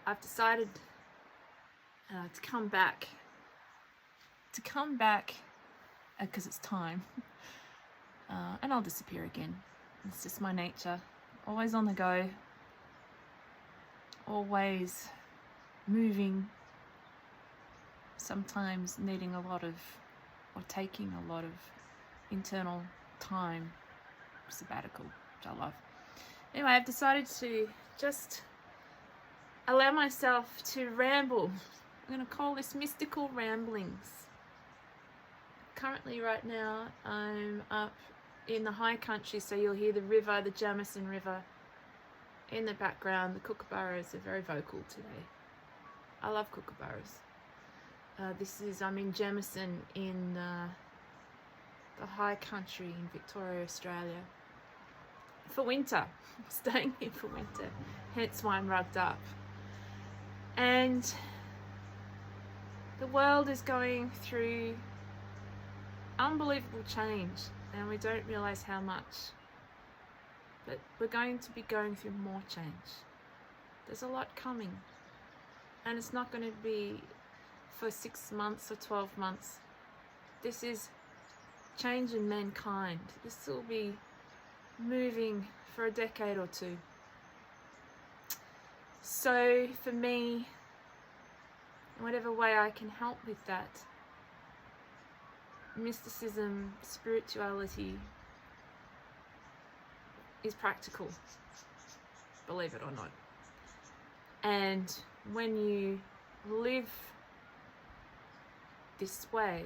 I've decided to come back because it's time, and I'll disappear again. It's just my nature. Always on the go, always moving, sometimes needing a lot of, or taking a lot of internal time, sabbatical, which I love. Anyway, I've decided to just allow myself to ramble. I'm going to call this mystical ramblings. Currently right now I'm up in the high country, so you'll hear the river, the Jamison River in the background. The kookaburras are very vocal today. I love kookaburras. I'm in Jamison in the high country in Victoria, Australia. For winter, staying here for winter, hence why I'm rugged up. And the world is going through unbelievable change, and we don't realize how much, but we're going to be going through more change. There's a lot coming, and it's not going to be for 6 months or 12 months. This is change in mankind. This will be moving for a decade or two. So for me, in whatever way I can help with that, mysticism, spirituality is practical, believe it or not. And when you live this way,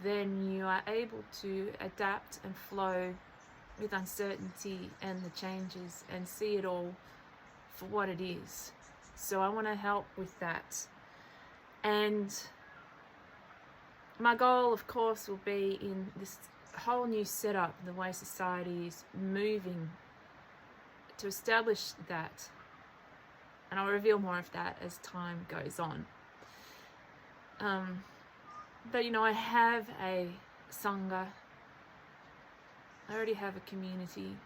then you are able to adapt and flow with uncertainty and the changes and see it all for what it is. So I want to help with that. And my goal, of course, will be in this whole new setup, the way society is moving, to establish that. And I'll reveal more of that as time goes on. But you know, I have a Sangha. I already have a community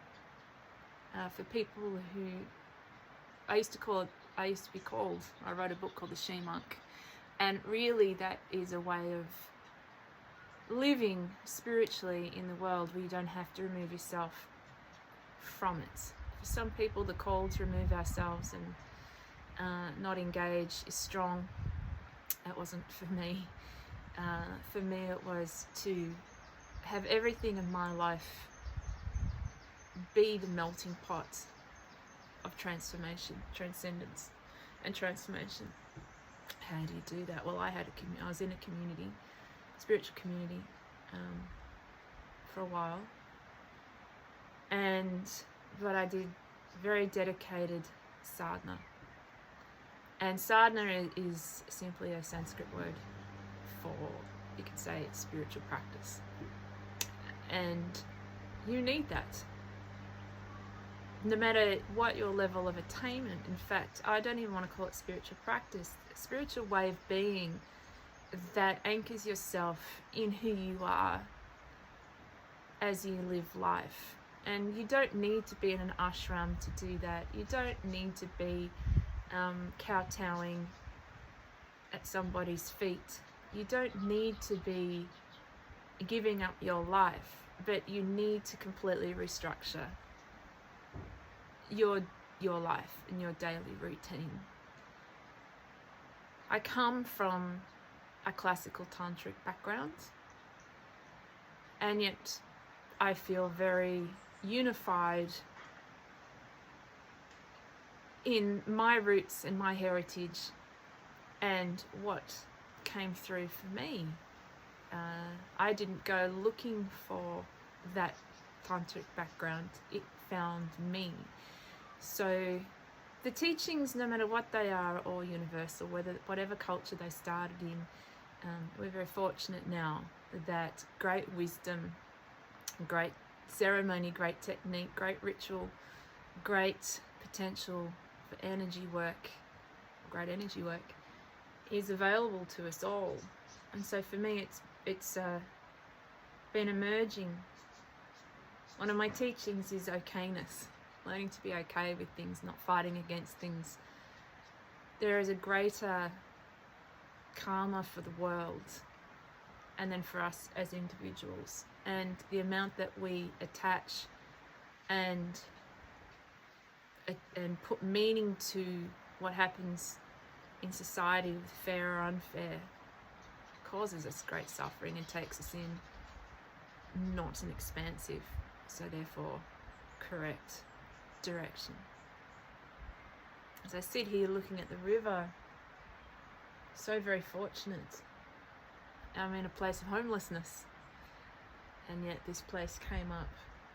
for people who I used to be called, I wrote a book called The She Monk. And really that is a way of living spiritually in the world where you don't have to remove yourself from it. For some people, the call to remove ourselves and not engage is strong. That wasn't for me. For me, it was to have everything in my life be the melting pot of transformation, transcendence, and transformation. How do you do that? Well, I was in a community, spiritual community, for a while, but I did very dedicated sadhana. And sadhana is simply a Sanskrit word for, you could say, spiritual practice. And you need that. No matter what your level of attainment. In fact, I don't even want to call it spiritual practice. A spiritual way of being that anchors yourself in who you are as you live life. And you don't need to be in an ashram to do that. You don't need to be kowtowing at somebody's feet. You don't need to be giving up your life, but you need to completely restructure your life and your daily routine. I come from a classical tantric background, and yet I feel very unified in my roots and my heritage and what came through for me. I didn't go looking for that tantric background, it found me. So the teachings, no matter what they are, are all universal, whatever culture they started in. We're very fortunate now that great wisdom, great ceremony, great technique, great ritual, great potential for energy work, great energy work is available to us all. And so for me, it's been emerging. One of my teachings is okayness. learning to be okay with things, not fighting against things. There is a greater karma for the world, and then for us as individuals. And the amount that we attach and put meaning to what happens in society, with fair or unfair, causes us great suffering and takes us in not an expansive, so therefore correct direction. As I sit here looking at the river, so very fortunate. I'm in a place of homelessness, and yet this place came up.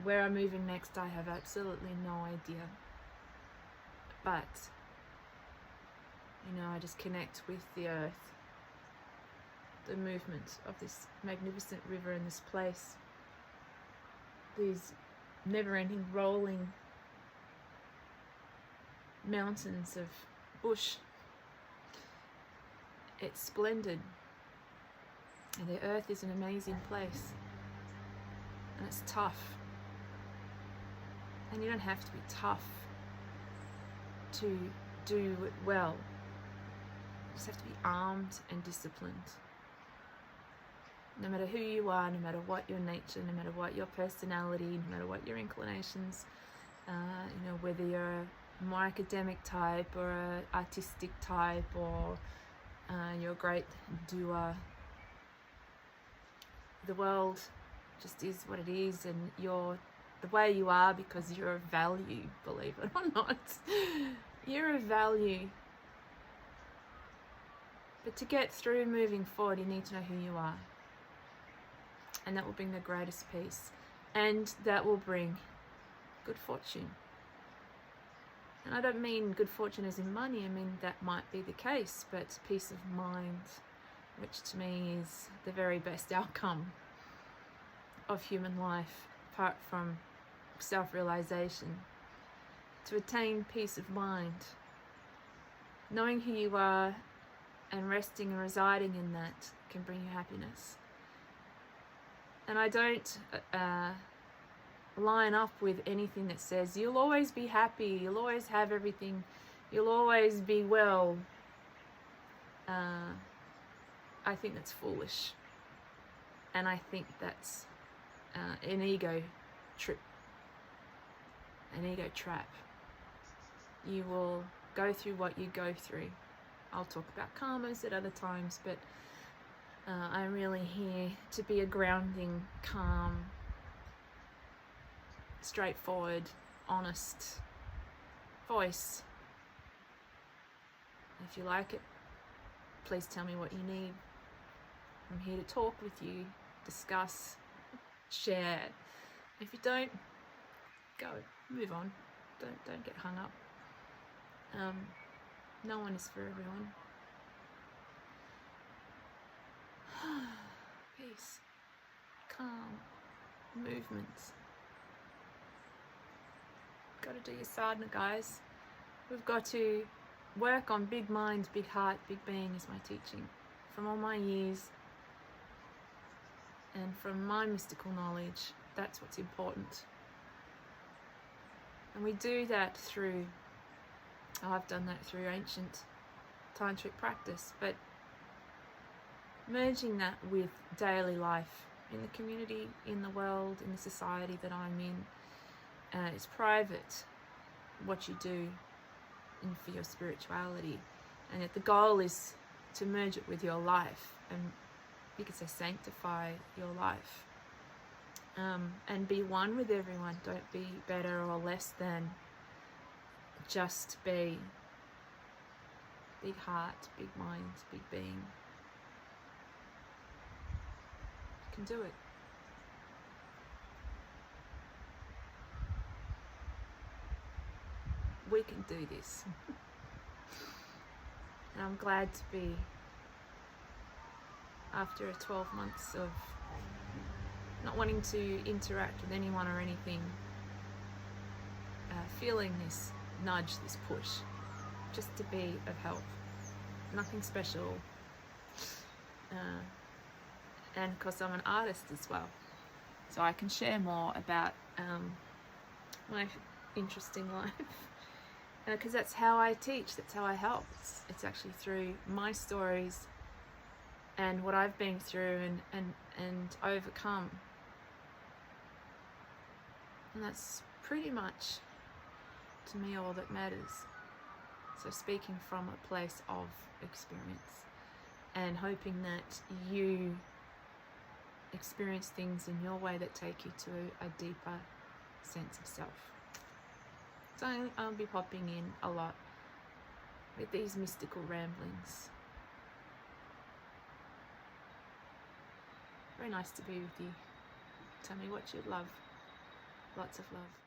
Where I'm moving next, I have absolutely no idea. But, you know, I just connect with the earth, the movement of this magnificent river in this place, these never-ending rolling mountains of bush. It's splendid, and the earth is an amazing place, and it's tough, and you don't have to be tough to do it well. You just have to be armed and disciplined. No matter who you are, no matter what your nature, no matter what your personality, no matter what your inclinations, you know, whether you're a more academic type or an artistic type, or you're a great doer. The world just is what it is, and you're the way you are because you're of value, believe it or not. You're of value. But to get through moving forward, you need to know who you are. And that will bring the greatest peace. And that will bring good fortune. And I don't mean good fortune as in money, I mean that might be the case, but peace of mind, which to me is the very best outcome of human life, apart from self-realization. To attain peace of mind, knowing who you are and resting and residing in that can bring you happiness. And I don't line up with anything that says you'll always be happy, you'll always have everything, you'll always be well. I think that's foolish, and I think that's an ego trip, an ego trap. You will go through what you go through. I'll talk about karmas at other times, but I'm really here to be a grounding, calm, straightforward, honest voice. If you like it, please tell me what you need. I'm here to talk with you, discuss, share. If you don't, go, move on. Don't get hung up. No one is for everyone. Peace, calm, movement. Got to do your sadhana, guys. We've got to work on big mind, big heart, big being is my teaching. From all my years and from my mystical knowledge, that's what's important. And we do that through, I've done that through ancient tantric practice, but merging that with daily life in the community, in the world, in the society that I'm in. It's private what you do for your spirituality, and yet the goal is to merge it with your life, and you could say sanctify your life, and be one with everyone. Don't be better or less than, just be big heart, big mind, big being. You can do it. We can do this. And I'm glad to be, after 12 months of not wanting to interact with anyone or anything, feeling this nudge, this push, just to be of help. Nothing special. And because I'm an artist as well, so I can share more about my interesting life. Because that's how I teach, that's how I help. It's actually through my stories and what I've been through and overcome. And that's pretty much, to me, all that matters. So speaking from a place of experience and hoping that you experience things in your way that take you to a deeper sense of self. So I'll be popping in a lot with these mystical ramblings. Very nice to be with you. Tell me what you love. Lots of love.